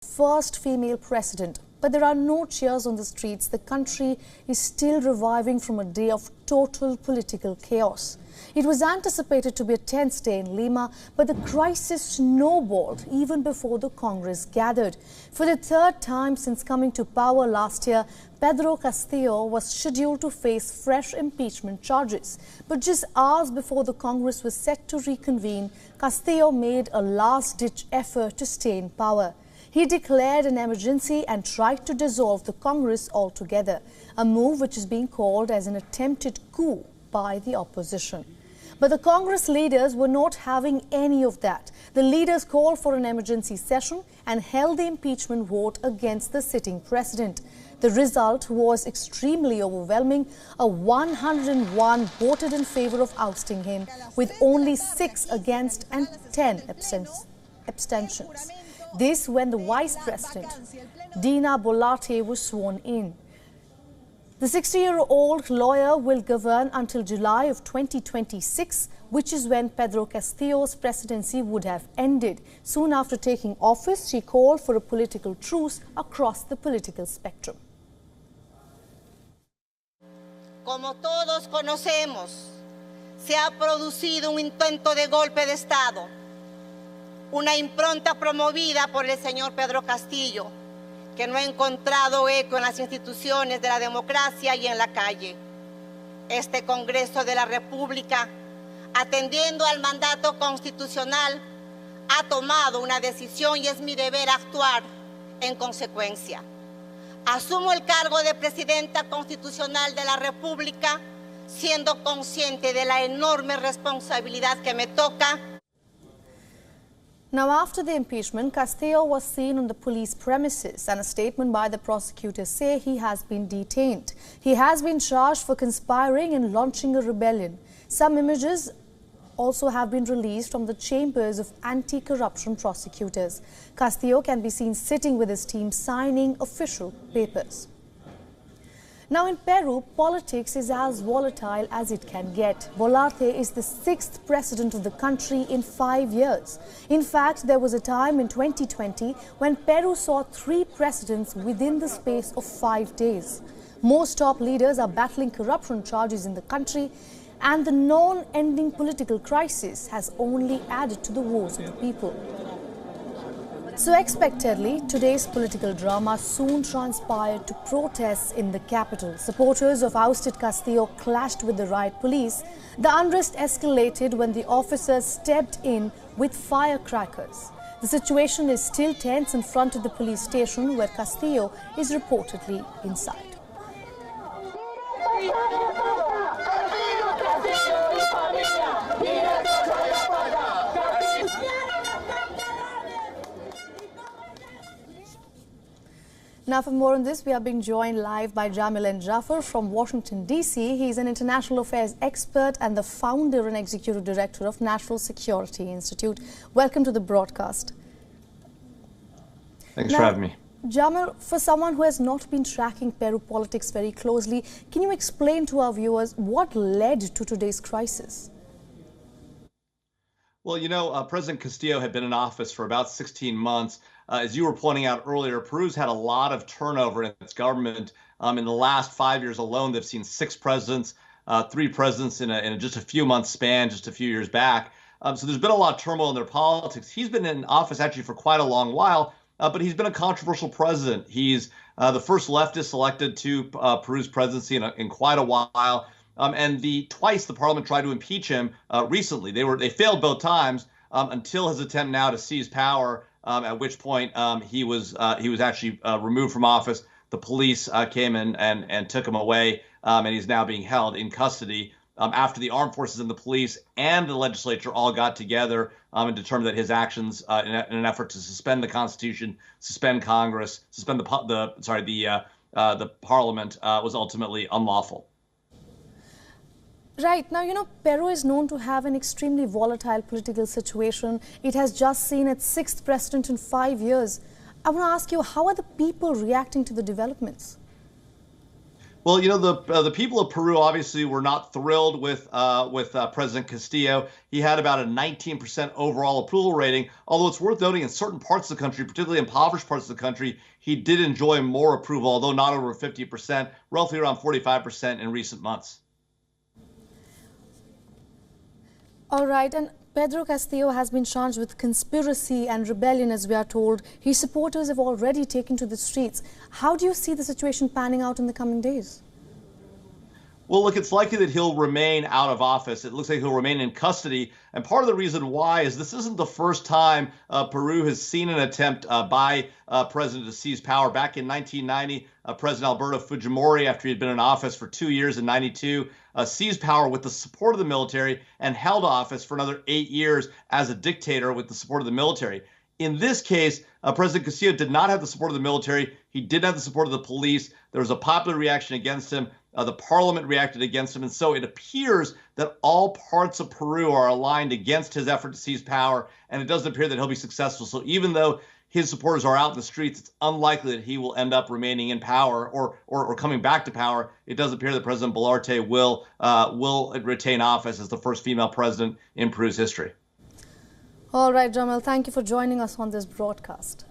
First female president. But there are no cheers on the streets. The country is still reviving from a day of total political chaos. It was anticipated to be a tense day in Lima, but the crisis snowballed even before the Congress gathered. For the third time since coming to power last year, Pedro Castillo was scheduled to face fresh impeachment charges. But just hours before the Congress was set to reconvene, Castillo made a last-ditch effort to stay in power. He declared an emergency and tried to dissolve the Congress altogether, a move which is being called as an attempted coup by the opposition. But the Congress leaders were not having any of that. The leaders called for an emergency session and held the impeachment vote against the sitting president. The result was extremely overwhelming. 101 voted in favor of ousting him, with only 6 against and 10 abstentions. This when the Vice President, Dina Boluarte, was sworn in. The 60-year-old lawyer will govern until July of 2026, which is when Pedro Castillo's presidency would have ended. Soon after taking office, she called for a political truce across the political spectrum. Como todos conocemos, se ha producido un intento de golpe de Estado, una impronta promovida por el señor Pedro Castillo, que no ha encontrado eco en las instituciones de la democracia y en la calle. Este Congreso de la República, atendiendo al mandato constitucional, ha tomado una decisión y es mi deber actuar en consecuencia. Asumo el cargo de Presidenta Constitucional de la República, siendo consciente de la enorme responsabilidad que me toca. Now, after the impeachment, Castillo was seen on the police premises, and a statement by the prosecutors say he has been detained. He has been charged for conspiring and launching a rebellion. Some images also have been released from the chambers of anti-corruption prosecutors. Castillo can be seen sitting with his team signing official papers. Now in Peru, politics is as volatile as it can get. Boluarte is the 6th president of the country in 5 years. In fact, there was a time in 2020 when Peru saw 3 presidents within the space of 5 days. Most top leaders are battling corruption charges in the country, and the non-ending political crisis has only added to the woes of the people. So expectedly, today's political drama soon transpired to protests in the capital. Supporters of ousted Castillo clashed with the riot police. The unrest escalated when the officers stepped in with firecrackers. The situation is still tense in front of the police station where Castillo is reportedly inside. Now for more on this, we are being joined live by Jamil and Jaffer from Washington, D.C. He's an international affairs expert and the founder and executive director of National Security Institute. Welcome to the broadcast. Thanks for having me. Jamil, for someone who has not been tracking Peru politics very closely, can you explain to our viewers what led to today's crisis? Well, you know, President Castillo had been in office for about 16 months. As you were pointing out earlier, Peru's had a lot of turnover in its government. In the last 5 years alone, they've seen 6 presidents, 3 presidents in just a few months span, just a few years back. So there's been a lot of turmoil in their politics. He's been in office actually for quite a long while, but he's been a controversial president. He's the first leftist elected to Peru's presidency in quite a while. And twice the parliament tried to impeach him recently. They failed both times until his attempt now to seize power, at which point he was actually removed from office. The police came in and took him away, and he's now being held in custody after the armed forces and the police and the legislature all got together and determined that his actions in an effort to suspend the Constitution, suspend Congress, suspend the parliament was ultimately unlawful. Right. Now, you know, Peru is known to have an extremely volatile political situation. It has just seen its 6th president in 5 years. I want to ask you, how are the people reacting to the developments? Well, the people of Peru obviously were not thrilled with President Castillo. He had about a 19% overall approval rating. Although it's worth noting, in certain parts of the country, particularly impoverished parts of the country, he did enjoy more approval, although not over 50%, roughly around 45% in recent months. All right, and Pedro Castillo has been charged with conspiracy and rebellion, as we are told. His supporters have already taken to the streets. How do you see the situation panning out in the coming days? Well, look, it's likely that he'll remain out of office. It looks like he'll remain in custody. And part of the reason why is this isn't the first time Peru has seen an attempt by president to seize power. Back in 1990, President Alberto Fujimori, after he had been in office for 2 years in 92, seized power with the support of the military and held office for another 8 years as a dictator with the support of the military. In this case, President Castillo did not have the support of the military. He did have the support of the police. There was a popular reaction against him. The parliament reacted against him. And so it appears that all parts of Peru are aligned against his effort to seize power. And it doesn't appear that he'll be successful. So even though his supporters are out in the streets, it's unlikely that he will end up remaining in power or coming back to power. It does appear that President Boluarte will retain office as the first female president in Peru's history. All right, Jamil, thank you for joining us on this broadcast.